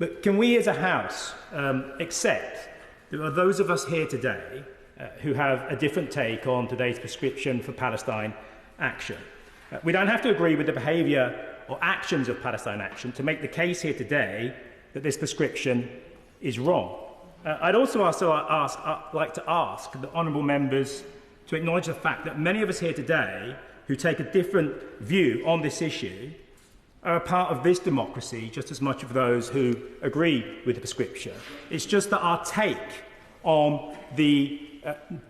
But can we as a House accept that there are those of us here today who have a different take on today's prescription for Palestine Action? We don't have to agree with the behaviour or actions of Palestine Action to make the case here today that this prescription is wrong. I'd also like to ask the honourable members to acknowledge the fact that many of us here today who take a different view on this issue are a part of this democracy just as much of those who agree with the prescription. It's just that our take on the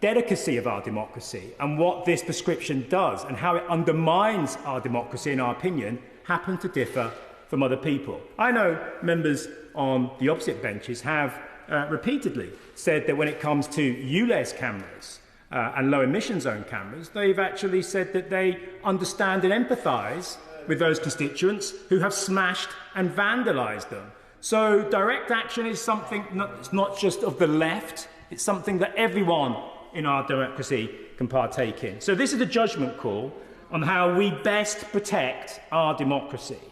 delicacy of our democracy and what this prescription does and how it undermines our democracy, in our opinion, happen to differ from other people. I know members on the opposite benches have repeatedly said that when it comes to ULEZ cameras and low emission zone cameras, they've actually said that they understand and empathise with those constituents who have smashed and vandalised them. So direct action is something it's not just of the left, it's something that everyone in our democracy can partake in. So this is a judgment call on how we best protect our democracy,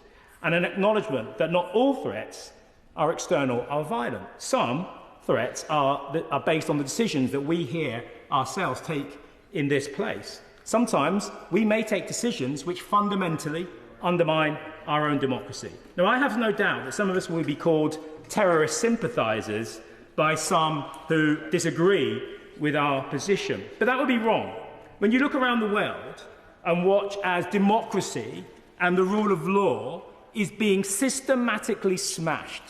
and an acknowledgement that not all threats are external or violent. Some threats are based on the decisions that we here ourselves take in this place. Sometimes we may take decisions which fundamentally undermine our own democracy. Now, I have no doubt that some of us will be called terrorist sympathisers by some who disagree with our position. But that would be wrong. When you look around the world and watch as democracy and the rule of law is being systematically smashed,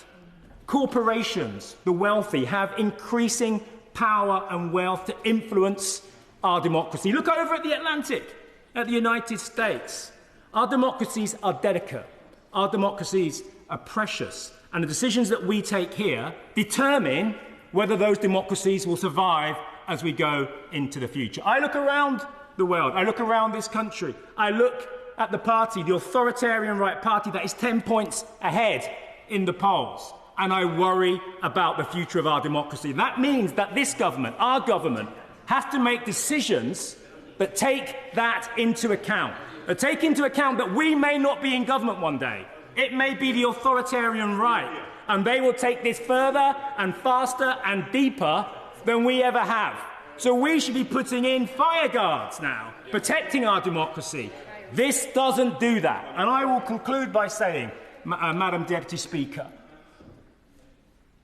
corporations, the wealthy, have increasing power and wealth to influence our democracy. Look over at the Atlantic, at the United States. Our democracies are delicate. Our democracies are precious. And the decisions that we take here determine whether those democracies will survive as we go into the future. I look around the world. I look around this country. I look at the party, the authoritarian right party, that is 10 points ahead in the polls. And I worry about the future of our democracy. That means that this government, our government, have to make decisions that take that into account. That take into account that we may not be in government one day. It may be the authoritarian right, and they will take this further and faster and deeper than we ever have. So we should be putting in fire guards now, protecting our democracy. This doesn't do that. And I will conclude by saying, Madam Deputy Speaker,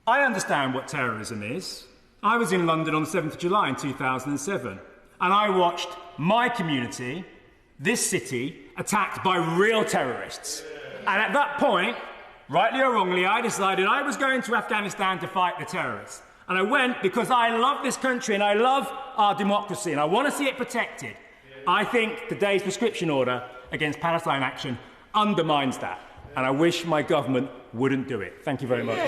I understand what terrorism is. I was in London on the 7th of July in 2007, and I watched my community, this city, attacked by real terrorists. And at that point, rightly or wrongly, I decided I was going to Afghanistan to fight the terrorists. And I went because I love this country and I love our democracy and I want to see it protected. I think today's prescription order against Palestine Action undermines that. And I wish my government wouldn't do it. Thank you very much.